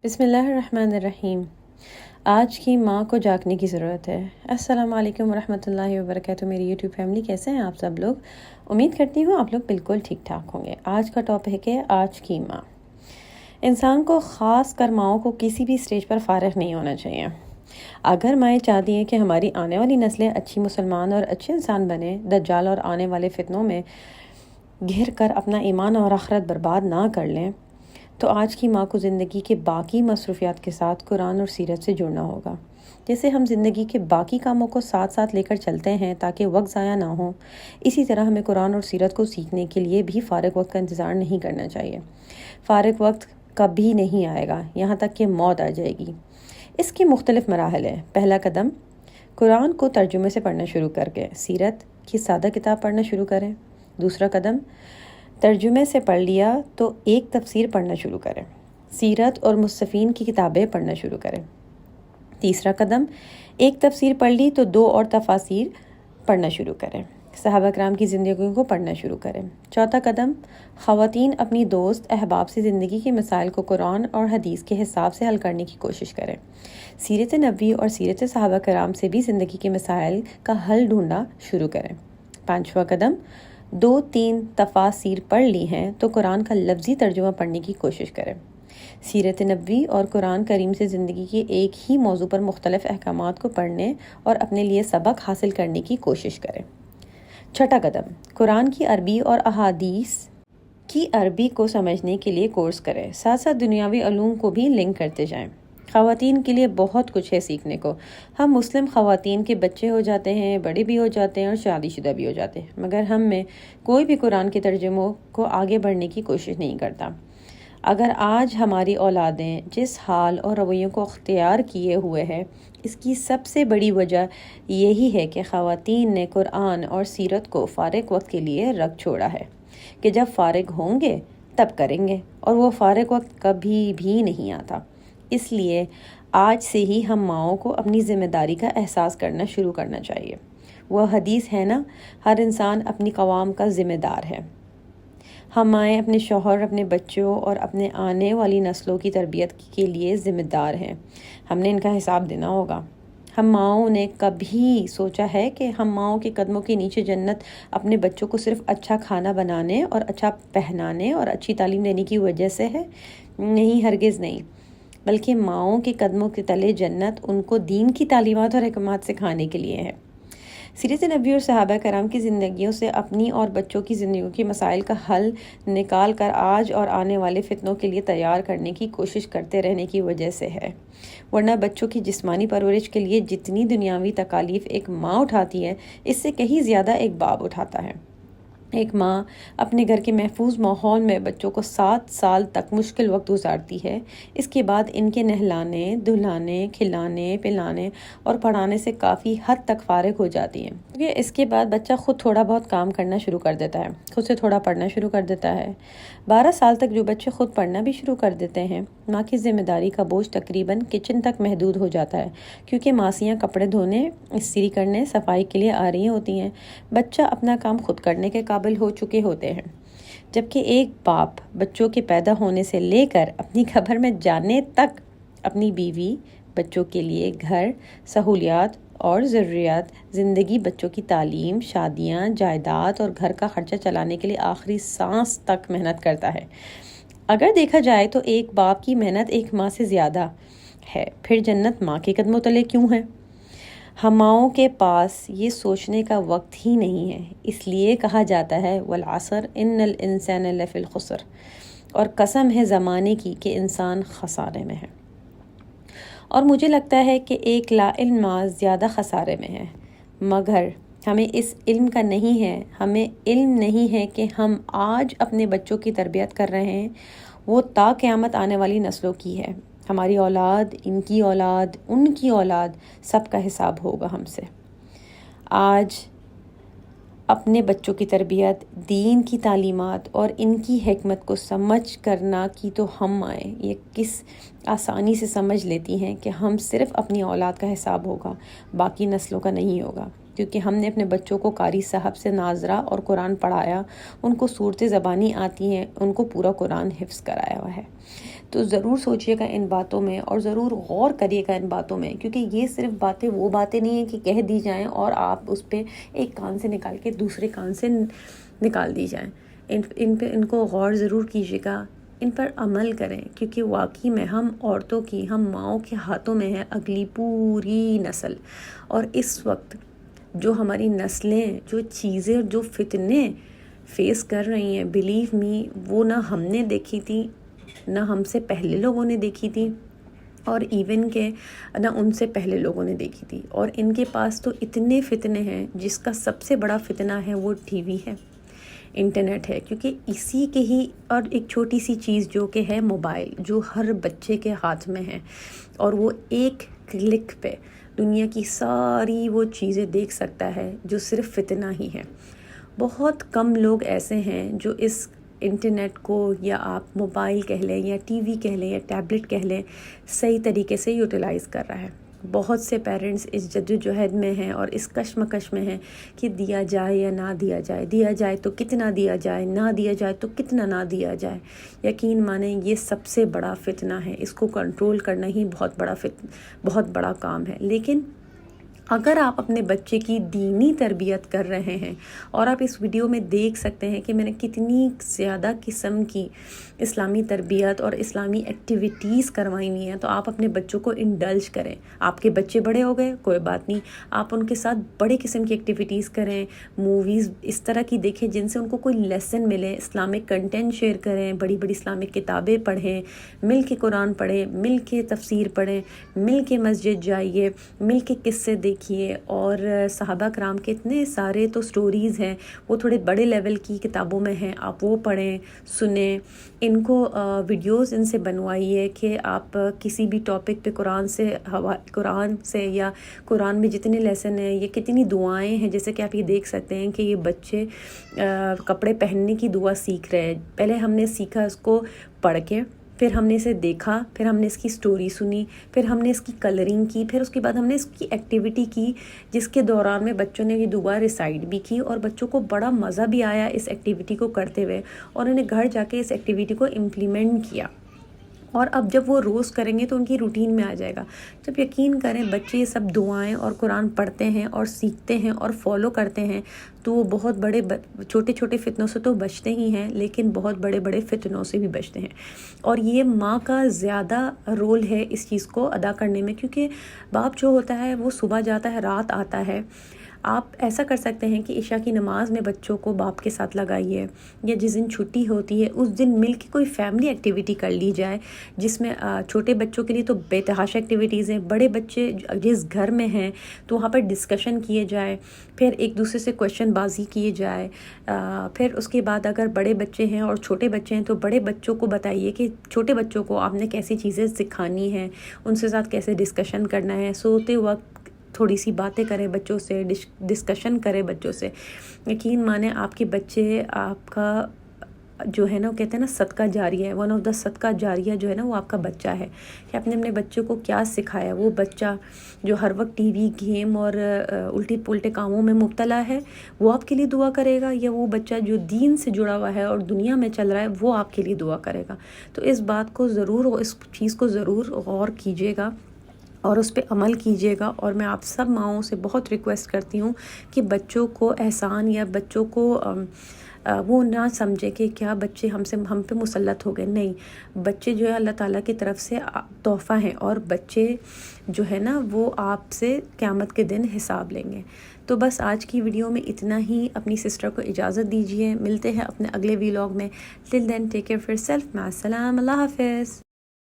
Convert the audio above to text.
بسم اللہ الرحمن الرحیم۔ آج کی ماں کو جاگنے کی ضرورت ہے۔ السلام علیکم ورحمۃ اللہ وبرکاتہ۔ میری یوٹیوب فیملی، کیسے ہیں آپ سب لوگ؟ امید کرتی ہوں آپ لوگ بالکل ٹھیک ٹھاک ہوں گے۔ آج کا ٹاپک ہے آج کی ماں۔ انسان کو، خاص کر ماؤں کو، کسی بھی سٹیج پر فارغ نہیں ہونا چاہیے۔ اگر مائیں چاہتی ہیں کہ ہماری آنے والی نسلیں اچھی مسلمان اور اچھے انسان بنیں، دجال اور آنے والے فتنوں میں گھر کر اپنا ایمان اور آخرت برباد نہ کر لیں، تو آج کی ماں کو زندگی کے باقی مصروفیات کے ساتھ قرآن اور سیرت سے جڑنا ہوگا۔ جیسے ہم زندگی کے باقی کاموں کو ساتھ ساتھ لے کر چلتے ہیں تاکہ وقت ضائع نہ ہو، اسی طرح ہمیں قرآن اور سیرت کو سیکھنے کے لیے بھی فارغ وقت کا انتظار نہیں کرنا چاہیے۔ فارغ وقت کبھی نہیں آئے گا، یہاں تک کہ موت آ جائے گی۔ اس کے مختلف مراحل ہیں۔ پہلا قدم، قرآن کو ترجمے سے پڑھنا شروع کر کے سیرت کی سادہ کتاب پڑھنا شروع کریں۔ دوسرا قدم، ترجمے سے پڑھ لیا تو ایک تفسیر پڑھنا شروع کریں، سیرت اور مصنفین کی کتابیں پڑھنا شروع کریں۔ تیسرا قدم، ایک تفسیر پڑھ لی تو 2 اور تفاسیر پڑھنا شروع کریں، صحابہ کرام کی زندگیوں کو پڑھنا شروع کریں۔ چوتھا قدم، خواتین اپنی دوست احباب سے زندگی کے مسائل کو قرآن اور حدیث کے حساب سے حل کرنے کی کوشش کریں۔ سیرت نبوی اور سیرت صحابہ کرام سے بھی زندگی کے مسائل کا حل ڈھونڈنا شروع کریں۔ پانچواں قدم، 2-3 تفاسیر پڑھ لی ہیں تو قرآن کا لفظی ترجمہ پڑھنے کی کوشش کریں۔ سیرت نبوی اور قرآن کریم سے زندگی کے ایک ہی موضوع پر مختلف احکامات کو پڑھنے اور اپنے لیے سبق حاصل کرنے کی کوشش کریں۔ چھٹا قدم، قرآن کی عربی اور احادیث کی عربی کو سمجھنے کے لیے کورس کریں، ساتھ ساتھ دنیاوی علوم کو بھی لنک کرتے جائیں۔ خواتین کے لیے بہت کچھ ہے سیکھنے کو۔ ہم مسلم خواتین کے بچے ہو جاتے ہیں، بڑے بھی ہو جاتے ہیں اور شادی شدہ بھی ہو جاتے ہیں، مگر ہم میں کوئی بھی قرآن کے ترجموں کو آگے بڑھنے کی کوشش نہیں کرتا۔ اگر آج ہماری اولادیں جس حال اور رویوں کو اختیار کیے ہوئے ہیں، اس کی سب سے بڑی وجہ یہی ہے کہ خواتین نے قرآن اور سیرت کو فارغ وقت کے لیے رکھ چھوڑا ہے کہ جب فارغ ہوں گے تب کریں گے، اور وہ فارغ وقت کبھی بھی نہیں آتا۔ اس لیے آج سے ہی ہم ماؤں کو اپنی ذمہ داری کا احساس کرنا شروع کرنا چاہیے۔ وہ حدیث ہے نا، ہر انسان اپنی قوام کا ذمہ دار ہے۔ ہم مائیں اپنے شوہر، اپنے بچوں اور اپنے آنے والی نسلوں کی تربیت کے لیے ذمہ دار ہیں۔ ہم نے ان کا حساب دینا ہوگا۔ ہم ماؤں نے کبھی سوچا ہے کہ ہم ماؤں کے قدموں کے نیچے جنت اپنے بچوں کو صرف اچھا کھانا بنانے اور اچھا پہنانے اور اچھی تعلیم دینے کی وجہ سے ہے؟ نہیں، ہرگز نہیں، بلکہ ماؤں کے قدموں کے تلے جنت ان کو دین کی تعلیمات اور احکامات سکھانے کے لیے ہے۔ سیرت نبوی اور صحابہ کرام کی زندگیوں سے اپنی اور بچوں کی زندگیوں کے مسائل کا حل نکال کر آج اور آنے والے فتنوں کے لیے تیار کرنے کی کوشش کرتے رہنے کی وجہ سے ہے، ورنہ بچوں کی جسمانی پرورش کے لیے جتنی دنیاوی تکالیف ایک ماں اٹھاتی ہے، اس سے کہیں زیادہ ایک باپ اٹھاتا ہے۔ ایک ماں اپنے گھر کے محفوظ ماحول میں بچوں کو 7 سال تک مشکل وقت گزارتی ہے۔ اس کے بعد ان کے نہلانے، دہلانے، کھلانے، پلانے اور پڑھانے سے کافی حد تک فارغ ہو جاتی ہے، کیونکہ اس کے بعد بچہ خود تھوڑا بہت کام کرنا شروع کر دیتا ہے، خود سے تھوڑا پڑھنا شروع کر دیتا ہے۔ 12 سال تک جو بچے خود پڑھنا بھی شروع کر دیتے ہیں، ماں کی ذمہ داری کا بوجھ تقریباً کچن تک محدود ہو جاتا ہے، کیونکہ ماسیاں کپڑے دھونے، استری کرنے، صفائی کے لیے آ رہی ہوتی ہیں۔ بچہ اپنا کام خود کرنے کے قابل ہو چکے ہوتے ہیں، جبکہ ایک باپ بچوں کے پیدا ہونے سے لے کر اپنی قبر میں جانے تک اپنی بیوی، بچوں کے لیے گھر، سہولیات اور ضروریات، زندگی، بچوں کی تعلیم، شادیاں، جائیداد اور گھر کا خرچہ چلانے کے لیے آخری سانس تک محنت کرتا ہے۔ اگر دیکھا جائے تو ایک باپ کی محنت ایک ماں سے زیادہ ہے، پھر جنت ماں کے قدموں تلے کیوں ہے؟ ہم ماؤں کے پاس یہ سوچنے کا وقت ہی نہیں ہے، اس لیے کہا جاتا ہے والعصر ان الانسان لفی الخسر، اور قسم ہے زمانے کی کہ انسان خسارے میں ہے۔ اور مجھے لگتا ہے کہ ایک لا علم ماں زیادہ خسارے میں ہے، مگر ہمیں اس علم کا نہیں ہے، ہمیں علم نہیں ہے کہ ہم آج اپنے بچوں کی تربیت کر رہے ہیں، وہ تا قیامت آنے والی نسلوں کی ہے۔ ہماری اولاد، ان کی اولاد، ان کی اولاد، سب کا حساب ہوگا ہم سے۔ آج اپنے بچوں کی تربیت، دین کی تعلیمات اور ان کی حکمت کو سمجھ کرنا کی تو ہم آئیں یہ کس آسانی سے سمجھ لیتی ہیں کہ ہم صرف اپنی اولاد کا حساب ہوگا، باقی نسلوں کا نہیں ہوگا، کیونکہ ہم نے اپنے بچوں کو قاری صاحب سے ناظرہ اور قرآن پڑھایا، ان کو صورتیں زبانی آتی ہیں، ان کو پورا قرآن حفظ کرایا ہوا ہے۔ تو ضرور سوچیے گا ان باتوں میں اور ضرور غور کریے گا ان باتوں میں، کیونکہ یہ صرف باتیں وہ باتیں نہیں ہیں کہ کہہ دی جائیں اور آپ اس پہ ایک کان سے نکال کے دوسرے کان سے نکال دی جائیں۔ ان پہ ان کو غور ضرور کیجیے گا، ان پر عمل کریں، کیونکہ واقعی میں ہم عورتوں کی، ہم ماؤں کے ہاتھوں میں ہے اگلی پوری نسل۔ اور اس وقت جو ہماری نسلیں جو چیزیں جو فتنے فیس کر رہی ہیں، بلیو می، وہ نہ ہم نے دیکھی تھی، نہ ہم سے پہلے لوگوں نے دیکھی تھی، اور ایون کہ نہ ان سے پہلے لوگوں نے دیکھی تھی۔ اور ان کے پاس تو اتنے فتنے ہیں، جس کا سب سے بڑا فتنہ ہے وہ ٹی وی ہے، انٹرنیٹ ہے، کیونکہ اسی کے ہی، اور ایک چھوٹی سی چیز جو کہ ہے موبائل، جو ہر بچے کے ہاتھ میں ہے، اور وہ ایک کلک پہ دنیا کی ساری وہ چیزیں دیکھ سکتا ہے جو صرف فتنہ ہی ہے۔ بہت کم لوگ ایسے ہیں جو اس انٹرنیٹ کو، یا آپ موبائل کہہ لیں یا ٹی وی کہہ لیں یا ٹیبلٹ کہہ لیں، صحیح طریقے سے یوٹیلائز کر رہا ہے۔ بہت سے پیرنٹس اس جدوجہد میں ہیں اور اس کشمکش میں ہیں کہ دیا جائے یا نہ دیا جائے، دیا جائے تو کتنا دیا جائے، نہ دیا جائے تو کتنا نہ دیا جائے۔ یقین مانیں یہ سب سے بڑا فتنہ ہے، اس کو کنٹرول کرنا ہی بہت بڑا کام ہے۔ لیکن اگر آپ اپنے بچے کی دینی تربیت کر رہے ہیں، اور آپ اس ویڈیو میں دیکھ سکتے ہیں کہ میں نے کتنی زیادہ قسم کی اسلامی تربیت اور اسلامی ایکٹیویٹیز کروائی ہوئی ہیں، تو آپ اپنے بچوں کو انڈلج کریں۔ آپ کے بچے بڑے ہو گئے، کوئی بات نہیں، آپ ان کے ساتھ بڑے قسم کی ایکٹیویٹیز کریں، موویز اس طرح کی دیکھیں جن سے ان کو کوئی لیسن ملے، اسلامک کنٹینٹ شیئر کریں، بڑی بڑی اسلامک کتابیں پڑھیں، مل کے قرآن پڑھیں، مل کے تفسیر پڑھیں، مل کے مسجد جائیے، مل کے قصے دیکھیے۔ اور صحابہ کرام کے اتنے سارے تو سٹوریز ہیں، وہ تھوڑے بڑے لیول کی کتابوں میں ہیں، آپ وہ پڑھیں، سنیں، ان کو ویڈیوز ان سے بنوائیے کہ آپ کسی بھی ٹاپک پہ قرآن سے یا قرآن میں جتنے لیسن ہیں، یہ کتنی دعائیں ہیں، جیسے کہ آپ یہ دیکھ سکتے ہیں کہ یہ بچے کپڑے پہننے کی دعا سیکھ رہے ہیں۔ پہلے ہم نے سیکھا اس کو پڑھ کے، پھر ہم نے اسے دیکھا، پھر ہم نے اس کی سٹوری سنی، پھر ہم نے اس کی کلرنگ کی، پھر اس کے بعد ہم نے اس کی ایکٹیویٹی کی، جس کے دوران میں بچوں نے یہ دعا ریسائٹ بھی کی، اور بچوں کو بڑا مزہ بھی آیا اس ایکٹیویٹی کو کرتے ہوئے، اور انہیں گھر جا کے اس ایکٹیویٹی کو امپلیمنٹ کیا۔ اور اب جب وہ روز کریں گے تو ان کی روٹین میں آ جائے گا۔ جب یقین کریں بچے یہ سب دعائیں اور قرآن پڑھتے ہیں اور سیکھتے ہیں اور فالو کرتے ہیں، تو وہ بہت بڑے چھوٹے چھوٹے فتنوں سے تو بچتے ہی ہیں، لیکن بہت بڑے بڑے فتنوں سے بھی بچتے ہیں۔ اور یہ ماں کا زیادہ رول ہے اس چیز کو ادا کرنے میں، کیونکہ باپ جو ہوتا ہے وہ صبح جاتا ہے، رات آتا ہے۔ آپ ایسا کر سکتے ہیں کہ عشاء کی نماز میں بچوں کو باپ کے ساتھ لگائیے، یا جس دن چھٹی ہوتی ہے اس دن مل کے کوئی فیملی ایکٹیویٹی کر لی جائے، جس میں چھوٹے بچوں کے لیے تو بے تحاشا ایکٹیویٹیز ہیں، بڑے بچے جس گھر میں ہیں تو وہاں پر ڈسکشن کیے جائے، پھر ایک دوسرے سے کویشچن بازی کیے جائے، پھر اس کے بعد اگر بڑے بچے ہیں اور چھوٹے بچے ہیں تو بڑے بچوں کو بتائیے کہ چھوٹے بچوں کو آپ نے کیسی چیزیں سکھانی ہیں، ان سے ساتھ کیسے ڈسکشن کرنا ہے، سوتے وقت تھوڑی سی باتیں کریں بچوں سے، ڈسکشن کریں بچوں سے۔ یقین مانیں آپ کے بچے آپ کا جو ہے نا، وہ کہتے ہیں نا صدقہ جاریہ ہے، ون آف دا صدقہ جاریہ جو ہے نا وہ آپ کا بچہ ہے، کہ آپ نے اپنے بچوں کو کیا سکھایا۔ وہ بچہ جو ہر وقت ٹی وی، گیم اور الٹی پلٹے کاموں میں مبتلا ہے، وہ آپ کے لیے دعا کرے گا، یا وہ بچہ جو دین سے جڑا ہوا ہے اور دنیا میں چل رہا ہے وہ آپ کے لیے دعا کرے گا؟ تو اس بات کو ضرور، اس چیز کو ضرور غور کیجیے گا اور اس پہ عمل کیجیے گا۔ اور میں آپ سب ماؤں سے بہت ریکویسٹ کرتی ہوں کہ بچوں کو احسان یا بچوں کو وہ نہ سمجھے کہ کیا بچے ہم پہ مسلط ہو گئے، نہیں، بچے جو ہے اللہ تعالیٰ کی طرف سے تحفہ ہیں، اور بچے جو ہے نا وہ آپ سے قیامت کے دن حساب لیں گے۔ تو بس آج کی ویڈیو میں اتنا ہی، اپنی سسٹر کو اجازت دیجیے، ملتے ہیں اپنے اگلے ویلاگ میں۔ ٹل دین ٹیک کیئر فار سیلف، مع السلامہ، اللہ حافظ۔